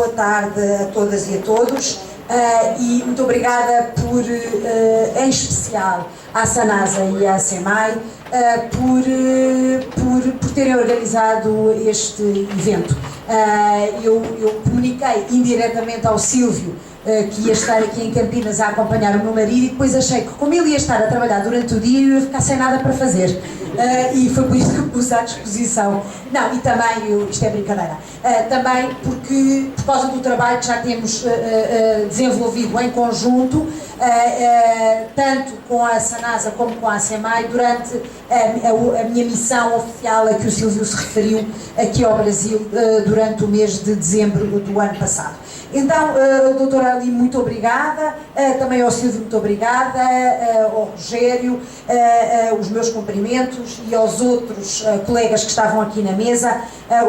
boa tarde a todas e a todos e muito obrigada em especial à Sanasa e à SEMAI por terem organizado este evento. Eu comuniquei indiretamente ao Silvio que ia estar aqui em Campinas a acompanhar o meu marido e depois achei que, como ele ia estar a trabalhar durante o dia, eu ia ficar sem nada para fazer. E foi por isso que pus à disposição. Não, e também, isto é brincadeira, também porque, por causa do trabalho que já temos desenvolvido em conjunto, tanto com a Sanasa como com a SEMAI, durante a minha missão oficial a que o Silvio se referiu aqui ao Brasil durante o mês de dezembro do ano passado. Então, doutora Ali, muito obrigada, também ao Silvio, muito obrigada, ao Rogério, os meus cumprimentos e aos outros colegas que estavam aqui na mesa,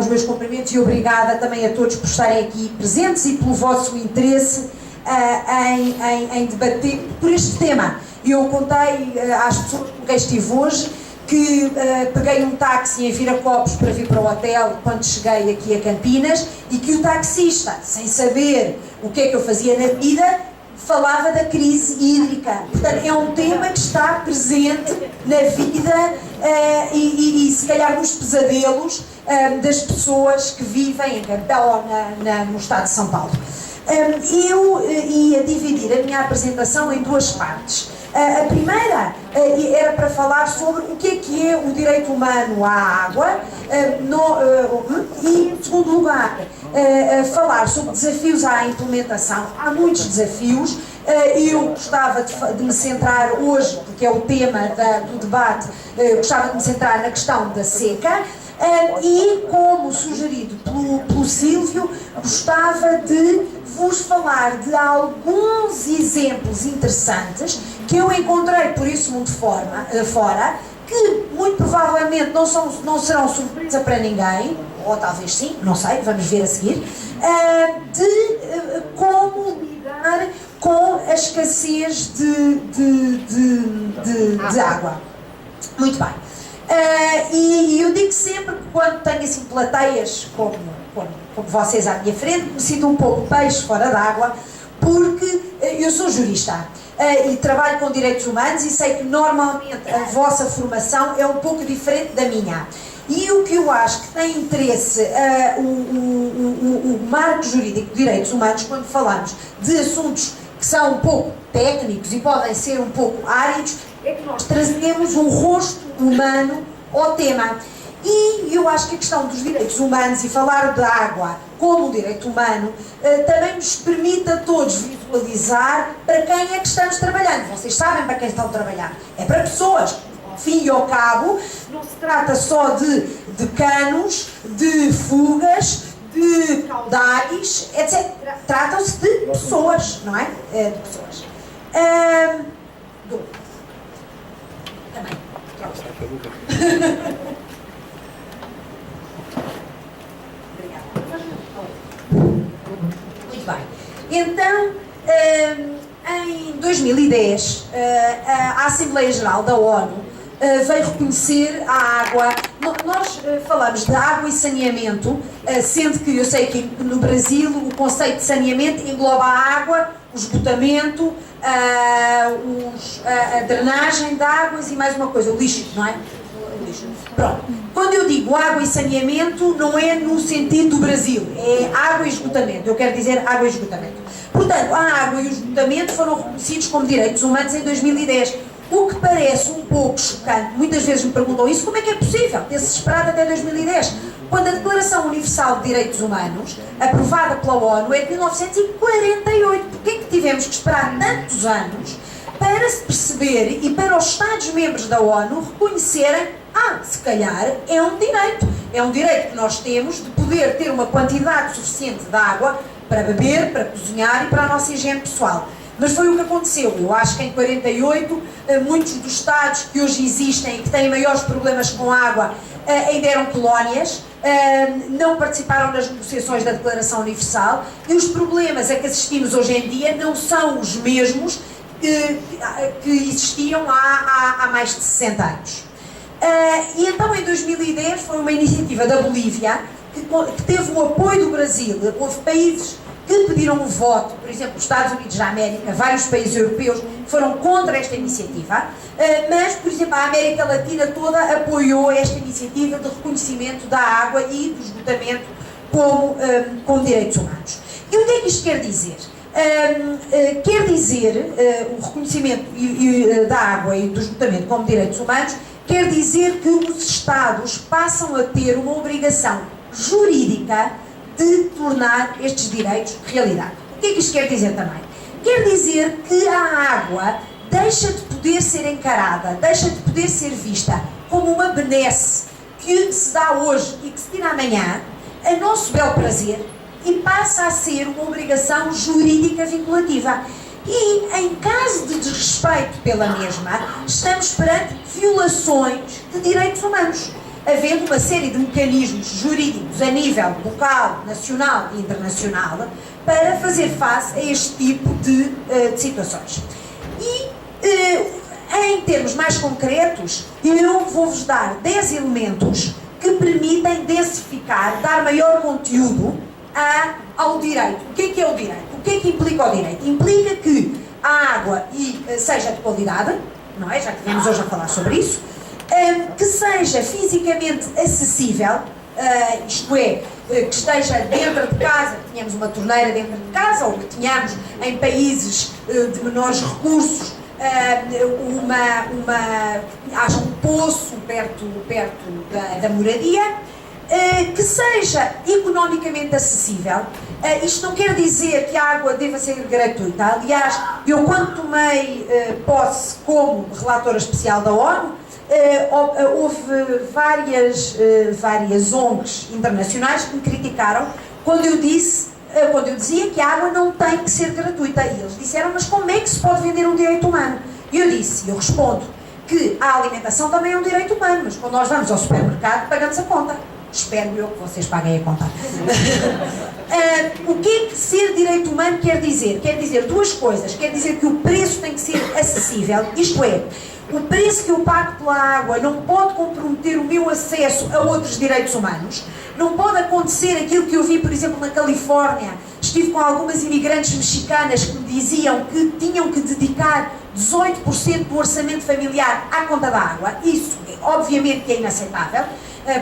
os meus cumprimentos e obrigada também a todos por estarem aqui presentes e pelo vosso interesse em debater por este tema. Eu contei às pessoas com quem estive hoje que peguei um táxi em Viracopos para vir para o hotel quando cheguei aqui a Campinas e que o taxista, sem saber o que é que eu fazia na vida, falava da crise hídrica. Portanto, é um tema que está presente na vida e se calhar nos pesadelos das pessoas que vivem no estado de São Paulo. Eu ia dividir a minha apresentação em duas partes. A primeira era para falar sobre o que é o direito humano à água e, em segundo lugar, falar sobre desafios à implementação. Há muitos desafios. Eu gostava de me centrar hoje, porque é o tema do debate, gostava de me centrar na questão da seca. E, como sugerido pelo Silvio, gostava de vos falar de alguns exemplos interessantes que eu encontrei por esse mundo fora, que muito provavelmente não serão surpresa para ninguém, ou talvez sim, não sei, vamos ver a seguir, de como lidar com a escassez de água. Muito bem. E eu digo sempre que quando tenho assim plateias como vocês à minha frente, me sinto um pouco peixe fora d'água, porque eu sou jurista e trabalho com direitos humanos e sei que normalmente a vossa formação é um pouco diferente da minha. E o que eu acho que tem interesse, o marco jurídico de direitos humanos, quando falamos de assuntos que são um pouco técnicos e podem ser um pouco áridos, é que nós trazemos um rosto humano ao tema. E eu acho que a questão dos direitos humanos e falar da água como um direito humano também nos permite a todos visualizar para quem é que estamos trabalhando. Vocês sabem para quem estão a trabalhar. É para pessoas. Ao fim e ao cabo, não se trata só de canos, de fugas, de caudais, etc. Tratam-se de pessoas, não é? De pessoas. Também. Muito bem. Então, em 2010, a Assembleia Geral da ONU veio reconhecer a água. Nós falamos de água e saneamento, sendo que eu sei que no Brasil o conceito de saneamento engloba a água, o esgotamento, a drenagem de águas e mais uma coisa, o lixo, não é? O lixo. Pronto. Quando eu digo água e saneamento, não é no sentido do Brasil, é água e esgotamento. Eu quero dizer água e esgotamento. Portanto, a água e o esgotamento foram reconhecidos como direitos humanos em 2010. O que parece um pouco chocante, muitas vezes me perguntam isso, como é que é possível ter-se esperado até 2010? Quando a Declaração Universal de Direitos Humanos, aprovada pela ONU, é de 1948. Porquê é que tivemos que esperar tantos anos para se perceber e para os Estados-membros da ONU reconhecerem, se calhar é um direito que nós temos de poder ter uma quantidade suficiente de água para beber, para cozinhar e para a nossa higiene pessoal. Mas foi o que aconteceu. Eu acho que em 48, muitos dos Estados que hoje existem e que têm maiores problemas com água ainda eram colónias, não participaram das negociações da Declaração Universal e os problemas a que assistimos hoje em dia não são os mesmos que existiam há mais de 60 anos. E então em 2010 foi uma iniciativa da Bolívia que teve o apoio do Brasil. Houve países que pediram o voto, por exemplo, os Estados Unidos da América, vários países europeus foram contra esta iniciativa, mas, por exemplo, a América Latina toda apoiou esta iniciativa de reconhecimento da água e do esgotamento como direitos humanos. E o que é que isto quer dizer? Quer dizer, o reconhecimento da água e do esgotamento como direitos humanos, quer dizer que os Estados passam a ter uma obrigação jurídica de tornar estes direitos realidade. O que é que isto quer dizer também? Quer dizer que a água deixa de poder ser encarada, deixa de poder ser vista como uma benesse que se dá hoje e que se tira amanhã, a nosso bel prazer, e passa a ser uma obrigação jurídica vinculativa. E, em caso de desrespeito pela mesma, estamos perante violações de direitos humanos, havendo uma série de mecanismos jurídicos a nível local, nacional e internacional para fazer face a este tipo de situações. E, em termos mais concretos, eu vou-vos dar 10 elementos que permitem densificar, dar maior conteúdo ao direito. O que é o direito? O que é que implica o direito? Implica que a água seja de qualidade, não é? Já que estivemos hoje a falar sobre isso, que seja fisicamente acessível, isto é, que esteja dentro de casa, que tenhamos uma torneira dentro de casa, ou que tenhamos em países de menores recursos, haja um poço perto da moradia, que seja economicamente acessível. Isto não quer dizer que a água deva ser gratuita. Aliás, eu quando tomei posse como relatora especial da ONU, houve várias ONGs internacionais que me criticaram quando eu dizia que a água não tem que ser gratuita. E eles disseram, mas como é que se pode vender um direito humano? E eu respondo que a alimentação também é um direito humano, mas quando nós vamos ao supermercado pagamos a conta. Espero eu que vocês paguem a conta. O que é que ser direito humano quer dizer? Quer dizer duas coisas. Quer dizer que o preço tem que ser acessível, isto é, o preço que eu pago pela água não pode comprometer o meu acesso a outros direitos humanos. Não pode acontecer aquilo que eu vi, por exemplo, na Califórnia. Estive com algumas imigrantes mexicanas que me diziam que tinham que dedicar 18% do orçamento familiar à conta da água. Isso, obviamente, que é inaceitável,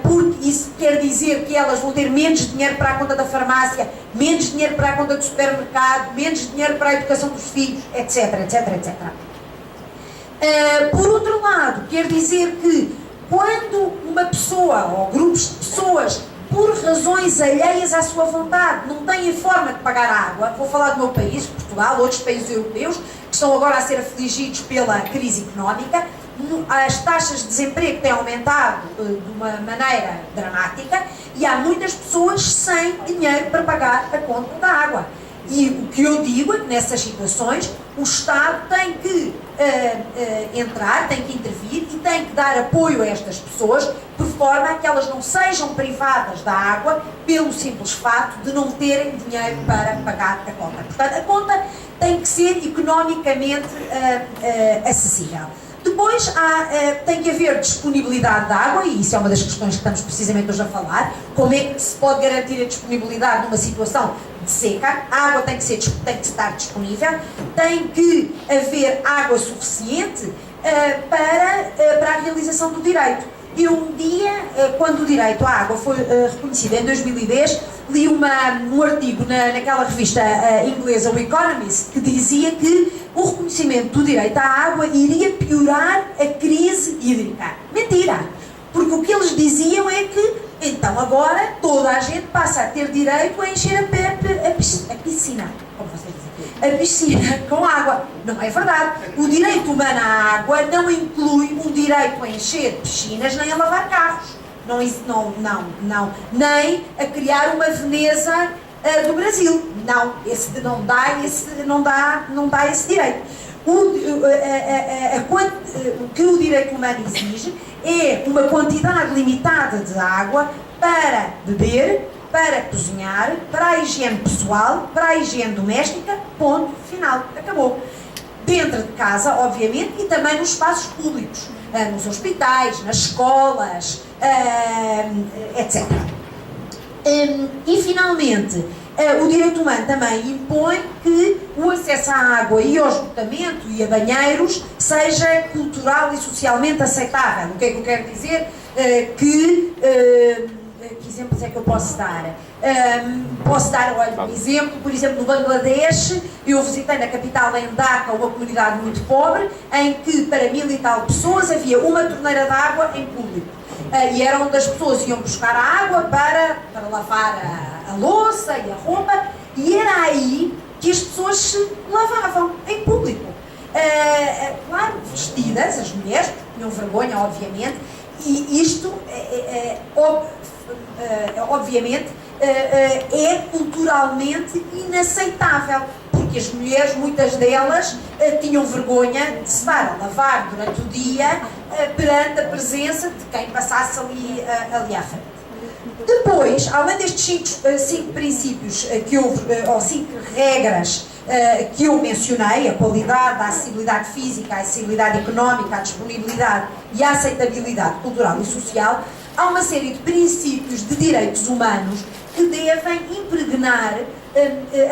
porque isso quer dizer que elas vão ter menos dinheiro para a conta da farmácia, menos dinheiro para a conta do supermercado, menos dinheiro para a educação dos filhos, etc, etc, etc. Por outro lado, quer dizer que quando uma pessoa ou grupos de pessoas, por razões alheias à sua vontade, não têm forma de pagar a água, vou falar do meu país, Portugal, outros países europeus, que estão agora a ser afligidos pela crise económica, as taxas de desemprego têm aumentado de uma maneira dramática e há muitas pessoas sem dinheiro para pagar a conta da água. E o que eu digo é que nessas situações o Estado tem que entrar, tem que intervir e tem que dar apoio a estas pessoas por forma a que elas não sejam privadas da água pelo simples fato de não terem dinheiro para pagar a conta. Portanto, a conta tem que ser economicamente acessível. Depois tem que haver disponibilidade de água, e isso é uma das questões que estamos precisamente hoje a falar. Como é que se pode garantir a disponibilidade numa situação de seca? A água tem que estar disponível, tem que haver água suficiente para a realização do direito. Eu um dia, quando o direito à água foi reconhecido em 2010, li um artigo naquela revista inglesa, o Economist, que dizia que o reconhecimento do direito à água iria piorar a crise hídrica. Mentira! Porque o que eles diziam é que, então agora, toda a gente passa a ter direito a encher a piscina, como vocês dizem, a piscina com água. Não é verdade. O direito humano à água não inclui um direito a encher piscinas nem a lavar carros. Não. Nem a criar uma Veneza do Brasil. Não. Não dá esse direito. O que o direito humano exige é uma quantidade limitada de água para beber, para cozinhar, para a higiene pessoal, para a higiene doméstica, ponto, final, acabou. Dentro de casa, obviamente, e também nos espaços públicos, nos hospitais, nas escolas, etc. E finalmente, O direito humano também impõe que o acesso à água e ao esgotamento e a banheiros seja cultural e socialmente aceitável. O que é que eu quero dizer? Que exemplos é que eu posso dar? Posso dar, olha, um exemplo, por exemplo, no Bangladesh, eu visitei na capital, em Dhaka, uma comunidade muito pobre, em que para 1000 e tal pessoas havia uma torneira de água em público. E era onde as pessoas iam buscar a água para lavar a louça e a roupa, e era aí que as pessoas se lavavam, em público. Claro, vestidas, as mulheres, porque tinham vergonha, obviamente, e isto, obviamente, é culturalmente inaceitável, porque as mulheres, muitas delas, tinham vergonha de se dar a lavar durante o dia perante a presença de quem passasse ali à frente. Depois, além destes cinco princípios ou 5 regras que eu mencionei, a qualidade, a acessibilidade física, a acessibilidade económica, a disponibilidade e a aceitabilidade cultural e social, há uma série de princípios de direitos humanos que devem impregnar,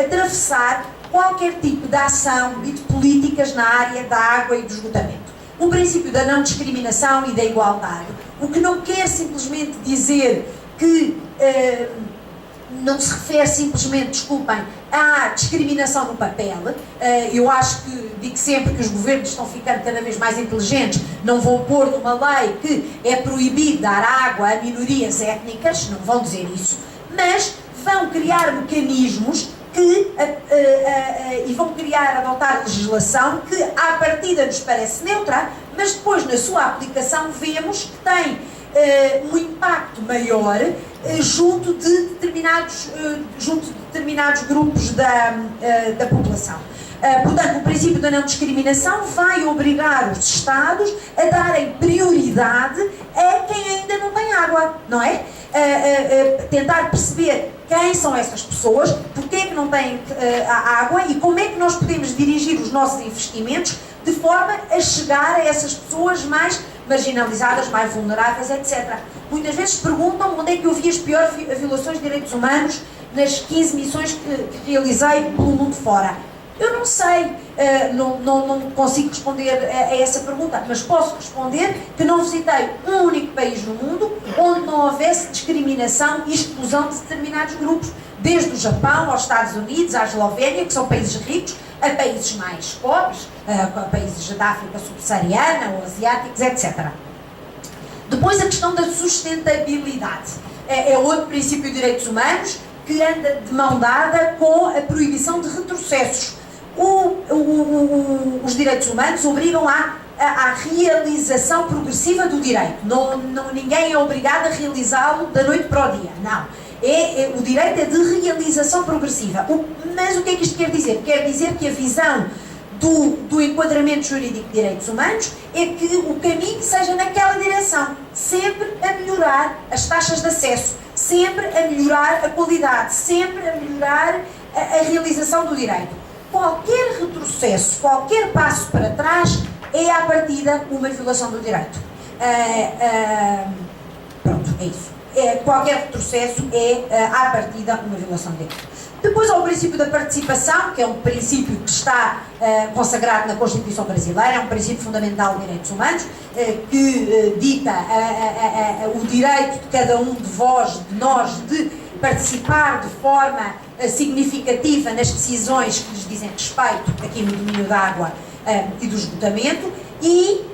atravessar qualquer tipo de ação e de políticas na área da água e do esgotamento. O princípio da não discriminação e da igualdade, o que não quer simplesmente dizer que não se refere simplesmente, desculpem, à discriminação no papel. Eu acho que, digo sempre que os governos estão ficando cada vez mais inteligentes, não vão pôr numa lei que é proibido dar água a minorias étnicas, não vão dizer isso, mas vão criar mecanismos e vão adotar legislação que à partida nos parece neutra, mas depois na sua aplicação vemos que tem um impacto maior junto de determinados grupos da população. Portanto, o princípio da não discriminação vai obrigar os Estados a darem prioridade a quem ainda não tem água, não é? Tentar perceber quem são essas pessoas, porque é que não têm água e como é que nós podemos dirigir os nossos investimentos de forma a chegar a essas pessoas mais marginalizadas, mais vulneráveis, etc. Muitas vezes perguntam onde é que eu vi as piores violações de direitos humanos nas 15 missões que realizei pelo mundo fora. Eu não sei, não consigo responder a essa pergunta, mas posso responder que não visitei um único país no mundo onde não houvesse discriminação e exclusão de determinados grupos, desde o Japão aos Estados Unidos, à Eslovénia, que são países ricos, a países mais pobres, a países da África subsaariana ou asiáticos, etc. Depois a questão da sustentabilidade. É outro princípio de direitos humanos que anda de mão dada com a proibição de retrocessos. Os direitos humanos obrigam à realização progressiva do direito. Ninguém é obrigado a realizá-lo da noite para o dia. Não. O direito é de realização progressiva. Mas o que é que isto quer dizer? Quer dizer que a visão do enquadramento jurídico de direitos humanos é que o caminho seja naquela direção, sempre a melhorar as taxas de acesso, sempre a melhorar a qualidade, sempre a melhorar a realização do direito. Qualquer retrocesso, qualquer passo para trás é à partida uma violação do direito. Pronto, é isso. Qualquer retrocesso é à partida uma violação do direito. Depois há o princípio da participação, que é um princípio que está consagrado na Constituição brasileira, é um princípio fundamental de direitos humanos, que dita o direito de cada um de vós, de nós, de participar de forma significativa nas decisões que lhes dizem respeito aqui no domínio da água e do esgotamento, e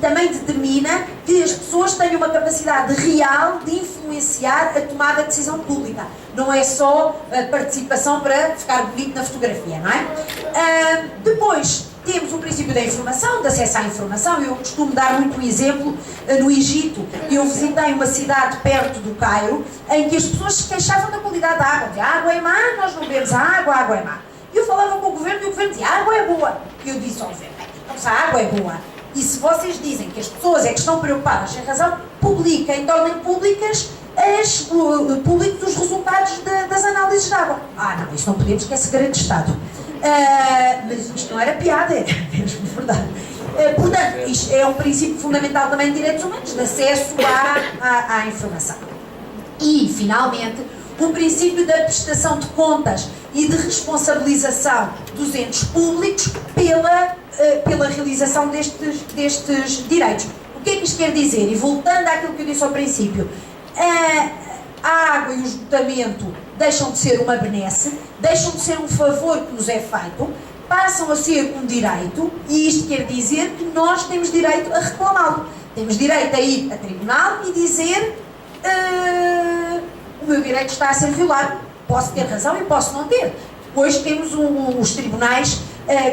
também determina que as pessoas tenham uma capacidade real de influenciar a tomada de decisão pública. Não é só a participação para ficar bonito na fotografia, não é? Depois temos o princípio da informação, de acesso à informação. Eu costumo dar muito um exemplo. No Egito, eu visitei uma cidade perto do Cairo, em que as pessoas se queixavam da qualidade da água. Diziam, a água é má, nós não bebemos a água é má. E eu falava com o governo e o governo dizia, a água é boa. E eu disse ao governo, então se a água é boa, e se vocês dizem que as pessoas é que estão preocupadas sem razão, publiquem, tornem públicos os resultados das análises de água. Não, isso não podemos, que é segredo de Estado. Mas isto não era piada, era mesmo verdade. Portanto, isto é um princípio fundamental também de direitos humanos, de acesso à informação. E, finalmente, o princípio da prestação de contas e de responsabilização dos entes públicos pela realização destes direitos. O que é que isto quer dizer? E voltando àquilo que eu disse ao princípio, a água e o esgotamento deixam de ser uma benesse, deixam de ser um favor que nos é feito, passam a ser um direito, e isto quer dizer que nós temos direito a reclamá-lo. Temos direito a ir a tribunal e dizer o meu direito está a ser violado. Posso ter razão e posso não ter. Depois temos os tribunais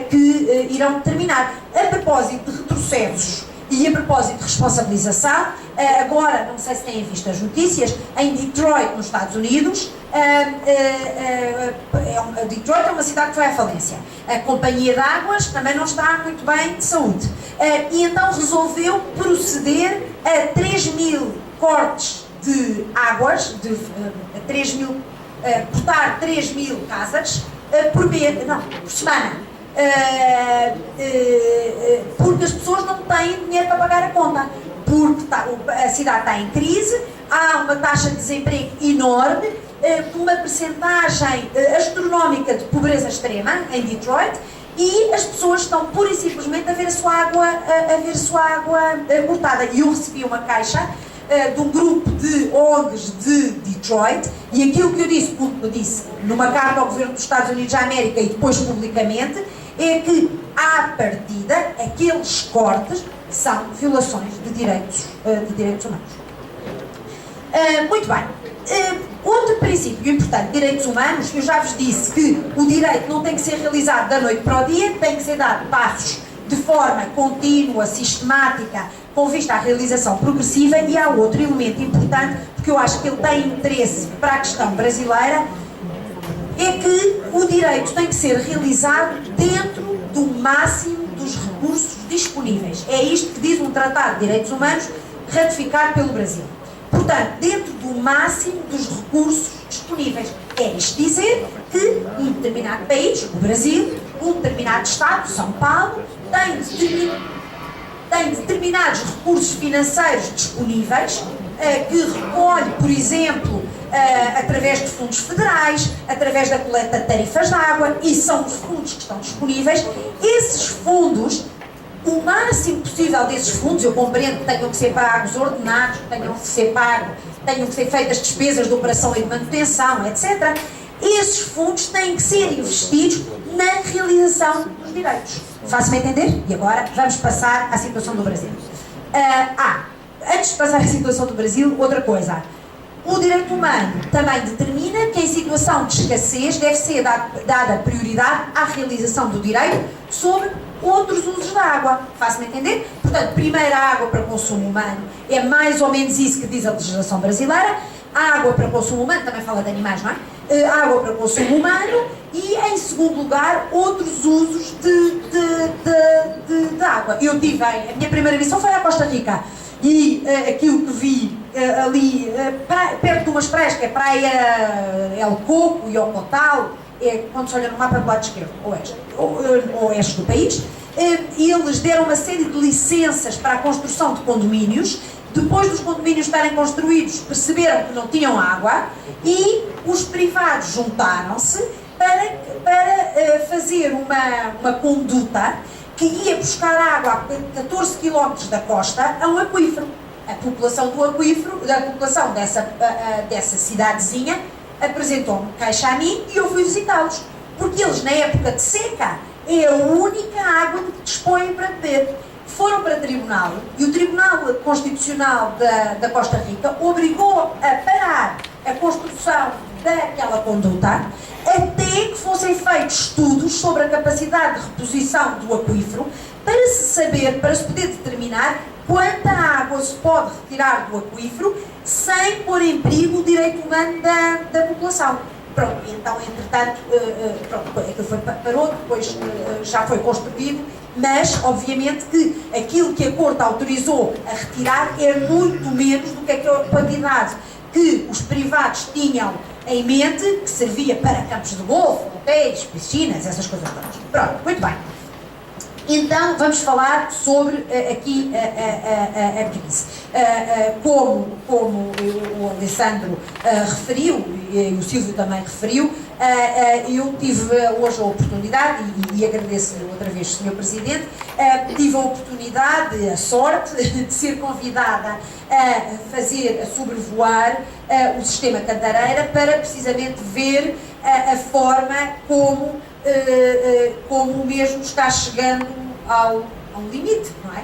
que irão determinar. A propósito de retrocessos e a propósito de responsabilização, agora, não sei se têm visto as notícias, em Detroit, nos Estados Unidos, Detroit é uma cidade que foi à falência. A companhia de águas também não está muito bem de saúde. E então resolveu proceder a 3.000 cortes de águas, cortar 3.000 casas por semana. Porque as pessoas não têm dinheiro para pagar a conta, porque a cidade está em crise, há uma taxa de desemprego enorme, uma percentagem astronómica de pobreza extrema em Detroit, e as pessoas estão pura e simplesmente a ver a sua água cortada. E eu recebi uma caixa de um grupo de ONGs de Detroit, e aquilo que eu disse numa carta ao governo dos Estados Unidos da América e depois publicamente, é que, à partida, aqueles cortes são violações de direitos humanos. Muito bem. Outro princípio importante de direitos humanos, eu já vos disse que o direito não tem que ser realizado da noite para o dia, tem que ser dado passos de forma contínua, sistemática, com vista à realização progressiva. E há outro elemento importante, porque eu acho que ele tem interesse para a questão brasileira, é que o direito tem que ser realizado dentro do máximo dos recursos disponíveis. É isto que diz um Tratado de Direitos Humanos ratificado pelo Brasil. Portanto, dentro do máximo dos recursos disponíveis. Quer isto dizer que um determinado país, o Brasil, um determinado Estado, São Paulo, tem determinados recursos financeiros disponíveis, que recolhe, por exemplo, através de fundos federais, através da coleta de tarifas de água, e são os fundos que estão disponíveis. Esses fundos, o máximo possível desses fundos, eu compreendo que tenham que ser pagos ordenados, tenham que ser feitas despesas de operação e de manutenção, etc. Esses fundos têm que ser investidos na realização dos direitos. Faço-me entender? E agora vamos passar à situação do Brasil. Antes de passar à situação do Brasil, outra coisa. O direito humano também determina que em situação de escassez deve ser dada prioridade à realização do direito sobre outros usos da água. Faço-me entender? Portanto, primeiro a água para consumo humano, é mais ou menos isso que diz a legislação brasileira. A água para consumo humano, também fala de animais, não é? Água para consumo humano, e em segundo lugar outros usos de água. A minha primeira missão foi à Costa Rica, e aquilo que vi ali perto de umas praias, que é Praia El Coco e Ocotal, quando se olha no mapa do lado esquerdo, oeste do país, eles deram uma série de licenças para a construção de condomínios. Depois dos condomínios estarem construídos, perceberam que não tinham água, e os privados juntaram-se para fazer uma conduta que ia buscar água a 14 km da costa a um aquífero. A população do aquífero, da população dessa cidadezinha, apresentou-me queixa a mim, e eu fui visitá-los, porque eles, na época de seca, é a única água que dispõem para beber. Foram para o tribunal, e o Tribunal Constitucional da Costa Rica obrigou a parar a construção daquela conduta até que fossem feitos estudos sobre a capacidade de reposição do aquífero, para se poder determinar quanta água se pode retirar do aquífero sem pôr em perigo o direito humano da população. Pronto, então, entretanto, aquilo parou, depois já foi construído, mas, obviamente, que aquilo que a Corte autorizou a retirar é muito menos do que a quantidade que os privados tinham em mente, que servia para campos de golfe, hotéis, piscinas, essas coisas todas. Pronto, muito bem. Então, vamos falar sobre aqui a crise. Como o Alessandro referiu, e o Silvio também referiu, eu tive hoje a oportunidade, e agradeço outra vez, Sr. Presidente, tive a oportunidade, a sorte, de ser convidada a sobrevoar o sistema Cantareira para precisamente ver a forma como o mesmo está chegando ao limite, não é?